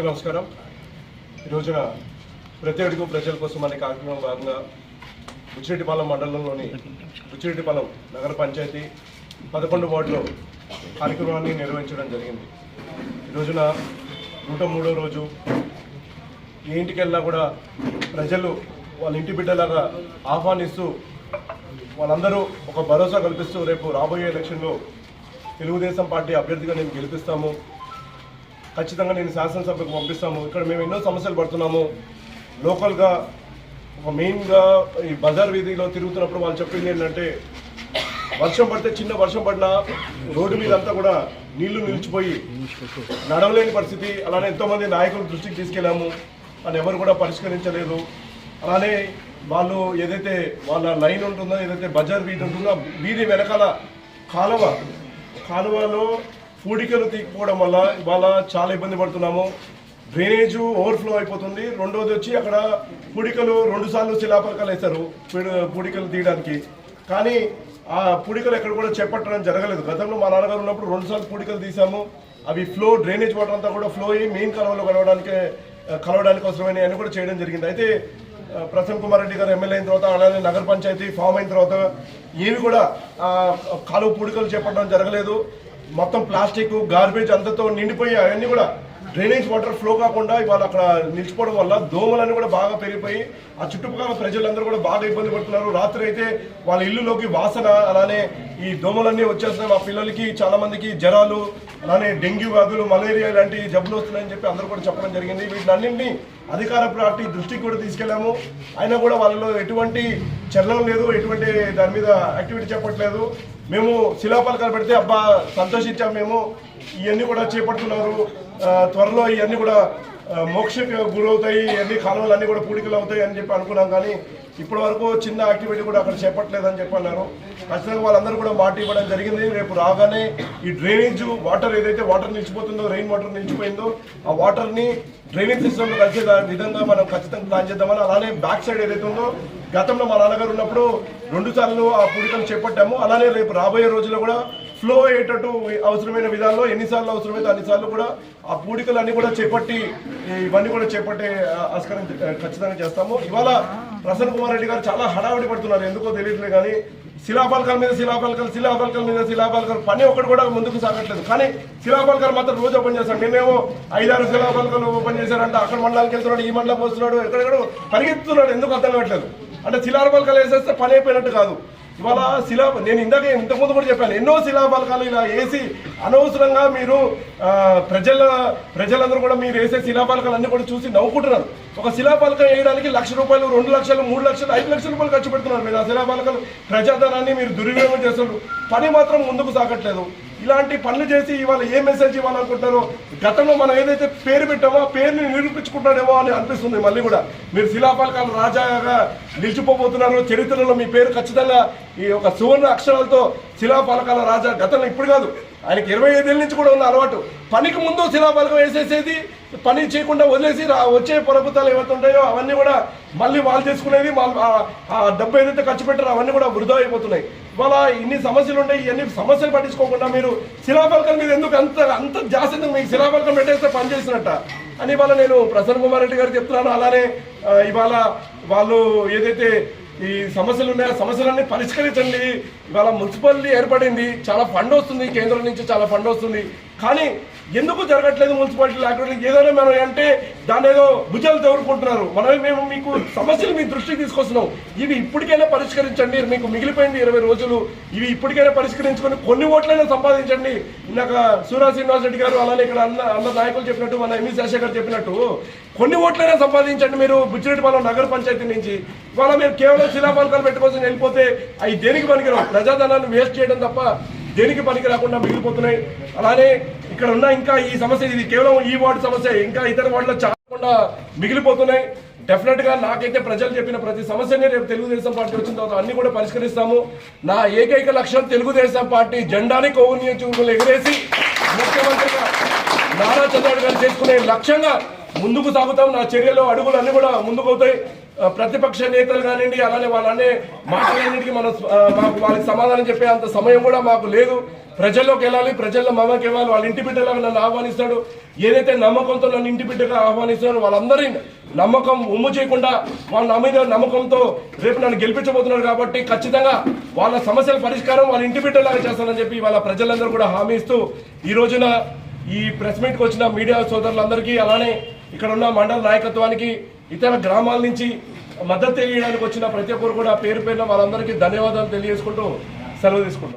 నమస్కారం. ఈ రోజున ప్రతి అడుగు ప్రజల కోసం అనే కార్యక్రమం భాగంగా బుచ్చిరెడ్డిపాలెం మండలంలోని బుచ్చిరెడ్డిపాలెం నగర పంచాయతీ 11 వార్డులో కార్యక్రమాన్ని నిర్వహించడం జరిగింది. ఈ రోజున 103వ రోజు ఏ ఇంటికి వెళ్ళినా కూడా ప్రజలు వాళ్ళ ఇంటి బిడ్డలాగా ఆహ్వానిస్తూ వాళ్ళందరూ ఒక భరోసా కల్పిస్తూ రేపు రాబోయే ఎలక్షన్లో తెలుగుదేశం పార్టీ అభ్యర్థిగా నేను గెలిపిస్తాము, ఖచ్చితంగా నేను శాసనసభకు పంపిస్తాము, ఇక్కడ మేము ఎన్నో సమస్యలు పడుతున్నాము, లోకల్గా ఒక మెయిన్గా ఈ బజార్ వీధిలో తిరుగుతున్నప్పుడు వాళ్ళు చెప్పింది ఏంటంటే వర్షం పడితే చిన్న వర్షం పడినా రోడ్డు మీద అంతా కూడా నీళ్లు నిలిచిపోయి నడవలేని పరిస్థితి. అలానే ఎంతోమంది నాయకుల దృష్టికి తీసుకెళ్ళాము, అని ఎవరు కూడా పరిష్కరించలేదు. అలానే వాళ్ళు ఏదైతే వాళ్ళ లైన్ ఉంటుందో, ఏదైతే బజార్ వీధి ఉంటుందో వీధి వెనకాల కాలువలో పూడికలు తీకపోవడం వల్ల ఇవాళ చాలా ఇబ్బంది పడుతున్నాము. డ్రైనేజు ఓవర్ఫ్లో అయిపోతుంది. రెండోది వచ్చి అక్కడ పూడికలు 2 సార్లు శిలాపలకాలు వేశారు పూడికలు తీయడానికి, కానీ ఆ పూడికలు ఎక్కడ కూడా చేపట్టడం జరగలేదు. గతంలో మా నాన్నగారు ఉన్నప్పుడు 2 సార్లు పూడికలు తీసాము. అవి ఫ్లో డ్రైనేజ్ వాటర్ అంతా కూడా ఫ్లో అయ్యి మెయిన్ కాలువలో కలవడానికి అవసరమైన అన్ని కూడా చేయడం జరిగింది. అయితే ప్రసన్న కుమార్ రెడ్డి గారు ఎమ్మెల్యే అయిన తర్వాత, అలానే నగర పంచాయతీ ఫామ్ అయిన తర్వాత ఏవి కూడా కాలువ పూడికలు చేపట్టడం జరగలేదు. మొత్తం ప్లాస్టిక్ గార్బేజ్ అంతతో నిండిపోయి అవన్నీ కూడా డ్రైనేజ్ వాటర్ ఫ్లో కాకుండా ఇవాళ అక్కడ నిలిచిపోవడం వల్ల దోమలన్నీ కూడా బాగా పెరిగిపోయి ఆ చుట్టుపక్కల ప్రజలందరూ కూడా బాగా ఇబ్బంది పడుతున్నారు. రాత్రి అయితే వాళ్ళ ఇల్లులోకి వాసన, అలానే ఈ దోమలన్నీ వచ్చేస్తున్నాయి. మా పిల్లలకి చాలా మందికి జ్వరాలు, అలానే డెంగ్యూ వ్యాధులు, మలేరియా ఇలాంటి జబ్బులు వస్తున్నాయని చెప్పి అందరూ కూడా చెప్పడం జరిగింది. వీటినన్నింటినీ అధికార పార్టీ దృష్టికి కూడా తీసుకెళ్లాము. అయినా కూడా వాళ్ళలో ఎటువంటి చలనం లేదు, ఎటువంటి దాని మీద యాక్టివిటీ చెప్పట్లేదు. మేము శిలాపలకాలు పెడితే అబ్బా సంతోషించాము, మేము ఇవన్నీ కూడా చేపడుతున్నారు, త్వరలో ఇవన్నీ కూడా మోక్షకు గురవుతాయి, ఇవన్నీ కాలువలు అన్నీ కూడా పూడికలు అవుతాయి అని చెప్పి అనుకున్నాం. కానీ ఇప్పటి వరకు చిన్న యాక్టివిటీ కూడా అక్కడ చేపట్టలేదని చెప్పి అన్నారు. ఖచ్చితంగా వాళ్ళందరూ కూడా మాట ఇవ్వడం జరిగింది. రేపు రాగానే ఈ డ్రైనేజ్ వాటర్ ఏదైతే వాటర్ నిలిచిపోతుందో, రెయిన్ వాటర్ నిలిచిపోయిందో, ఆ వాటర్ని డ్రైనేజ్ సిస్టమ్లో కలిసే విధంగా మనం ఖచ్చితంగా ప్లాన్ చేద్దామని. అలానే బ్యాక్ సైడ్ ఏదైతే ఉందో గతంలో మా నాన్నగారు ఉన్నప్పుడు 2 సార్లు ఆ పూడికలు చేపట్టాము. అలానే రేపు రాబోయే రోజుల్లో కూడా ఫ్లో అయ్యేటట్టు అవసరమైన విధానంలో ఎన్నిసార్లు అవసరమైతే అన్నిసార్లు కూడా ఆ పూడికలు అన్ని కూడా చేపట్టి ఇవన్నీ కూడా చేపట్టే ఆస్కారం ఖచ్చితంగా చేస్తాము. ఇవాళ ప్రసన్న కుమార్ రెడ్డి గారు చాలా హడావిడి పడుతున్నారు, ఎందుకో తెలియట్లేదు. కానీ శిలాపలకాల మీద శిలాపలకాలు పని ఒకటి కూడా ముందుకు సాగట్లేదు. కానీ శిలాపలకాలు మాత్రం రోజు ఓపెన్ చేస్తాడు. నిన్నేమో 5-6 శిలాపలకాలు ఓపెన్ చేశారంటే అక్కడ మండలానికి వెళ్తున్నాడు, ఈ మండలం వస్తున్నాడు, ఎక్కడెక్కడ పరిగెత్తుతున్నాడు, ఎందుకు అర్థం కావట్లేదు. అంటే శిలాపలకాలు వేసేస్తే పని అయిపోయినట్టు కాదు. ఇవాళ నేను ఇంతకుముందు కూడా చెప్పాను, ఎన్నో శిలాపలకాలు ఇలా వేసి అనవసరంగా మీరు ప్రజలందరూ కూడా మీరు వేసే శిలాపలకాలు అన్ని కూడా చూసి నవ్వుకుంటున్నారు. ఒక శిలాపలకం వేయడానికి ₹1,00,000, 2 లక్షలు, 3 లక్షలు, 5 లక్షల రూపాయలు ఖర్చు పెడుతున్నారు. మీరు ఆ శిలాపలకాలు ప్రజాధనాన్ని మీరు దుర్వినియోగం చేస్తున్నారు. పని మాత్రం ముందుకు సాగట్లేదు. ఇలాంటి పనులు చేసి ఇవాళ ఏ మెసేజ్ ఇవ్వాలనుకుంటారో, గతంలో మనం ఏదైతే పేరు పెట్టామో ఆ పేరుని నిరూపించుకుంటాడేమో అని అనిపిస్తుంది. మళ్ళీ కూడా మీరు శిలాపలకాలు రాజాగా నిలిచిపోబోతున్నారు. చరిత్రలో మీ పేరు ఖచ్చితంగా ఈ ఒక సువర్ణ అక్షరాలతో శిలాపలకాల రాజా. గతంలో ఇప్పుడు కాదు, ఆయనకి 25 ఏళ్ళ నుంచి కూడా ఉన్న అలవాటు. పనికి ముందు శిలాపలకం వేసేసేది, పని చేయకుండా వదిలేసి వచ్చే ప్రభుత్వాలు ఏవైతే ఉంటాయో అవన్నీ కూడా మళ్ళీ వాళ్ళు చేసుకునేది, ఆ డబ్బు ఏదైతే ఖర్చు పెట్టారో అవన్నీ కూడా వృధా అయిపోతున్నాయి. ఇవాళ ఇన్ని సమస్యలు ఉంటాయి, ఇవన్నీ సమస్యలు పట్టించుకోకుండా మీరు శిలాపలకం మీద ఎందుకు అంత జాస్తి, మీకు శిలాపలకం పెట్టేస్తే పని చేసినట్ట అని ఇవాళ నేను ప్రసన్న కుమార్ రెడ్డి గారికి చెప్తున్నాను. అలానే ఇవాళ వాళ్ళు ఏదైతే ఈ సమస్యలు ఉన్నాయో ఆ సమస్యలన్నీ పరిష్కరించండి. ఇవాళ మున్సిపాలిటీ ఏర్పడింది, చాలా ఫండ్ వస్తుంది, కేంద్రం నుంచి చాలా ఫండ్ వస్తుంది, కానీ ఎందుకు జరగట్లేదు మున్సిపాలిటీ యాక్టివిటీ? ఏదైనా మనం అంటే దాన్ని ఏదో భుజాలు తగులుకుంటున్నారు. మేము మీకు సమస్యలు మీ దృష్టికి తీసుకొస్తున్నాం, ఇవి ఇప్పటికైనా పరిష్కరించండి. మీకు మిగిలిపోయింది 20 రోజులు, ఇవి ఇప్పటికైనా పరిష్కరించుకొని కొన్ని ఓట్లైనా సంపాదించండి. ఇందాక సూరా శ్రీనివాస్ రెడ్డి గారు, అలానే ఇక్కడ అన్న నాయకులు చెప్పినట్టు, మన ఎంఈ శేష గారు చెప్పినట్టు కొన్ని ఓట్లైనా సంపాదించండి మీరు బుచ్చిరెడ్డిపాలెం నగర పంచాయతీ నుంచి. ఇవాళ మీరు కేవలం శిలాపలకాలు పెట్టుకోసం వెళ్ళిపోతే అవి దేనికి పనికిరావు, ప్రజాధనాన్ని వేస్ట్ చేయడం తప్ప దేనికి పనికి రాకుండా మిగిలిపోతున్నాయి. అలానే ఇక్కడ ఉన్న ఇంకా ఈ సమస్య, ఇది కేవలం ఈ వార్డు సమస్య, ఇంకా ఇతర వార్డులో చాలా మిగిలిపోతున్నాయి. డెఫినెట్ గా నాకైతే ప్రజలు చెప్పిన ప్రతి సమస్యని రేపు తెలుగుదేశం పార్టీ వచ్చిన తర్వాత అన్ని కూడా పరిష్కరిస్తాము. నా ఏకైక లక్ష్యం తెలుగుదేశం పార్టీ జెండాని కోవుని చూపులు ఎగిరేసి ముఖ్యమంత్రిగా నారా చంద్రబాబు గారు చేసుకునే లక్ష్యంగా ముందుకు సాగుతాం. నా చర్యలు అడుగులు అన్ని కూడా ముందుకు అవుతాయి. ప్రతిపక్ష నేతలు కానివ్వండి, అలానే వాళ్ళనే మాటలన్నింటికి మనం మాకు వాళ్ళకి సమాధానం చెప్పే అంత సమయం కూడా మాకు లేదు. ప్రజల్లోకి వెళ్ళాలి, ప్రజల్లో మమ్మకి ఇవ్వాలి. వాళ్ళ ఇంటి బిడ్డలాగా నన్ను ఆహ్వానిస్తాడు, ఏదైతే నమ్మకంతో నన్ను ఇంటి బిడ్డగా ఆహ్వానిస్తాడో వాళ్ళందరి నమ్మకం ఉమ్ము చేయకుండా వాళ్ళ నా మీద నమ్మకంతో రేపు నన్ను గెలిపించబోతున్నారు. కాబట్టి ఖచ్చితంగా వాళ్ళ సమస్యల పరిష్కారం వాళ్ళ ఇంటి బిడ్డలాగా చేస్తానని చెప్పి వాళ్ళ ప్రజలందరూ కూడా హామీ ఇస్తూ ఈ రోజున ఈ ప్రెస్ మీట్కి వచ్చిన మీడియా సోదరులందరికీ, అలానే ఇక్కడ ఉన్న మండల నాయకత్వానికి, ఇతర గ్రామాల నుంచి మద్దతు తెలియడానికి వచ్చిన ప్రతి ఒక్కరు కూడా పేరు పేరున వాళ్ళందరికీ ధన్యవాదాలు తెలియజేసుకుంటూ సెలవు తీసుకుంటాం.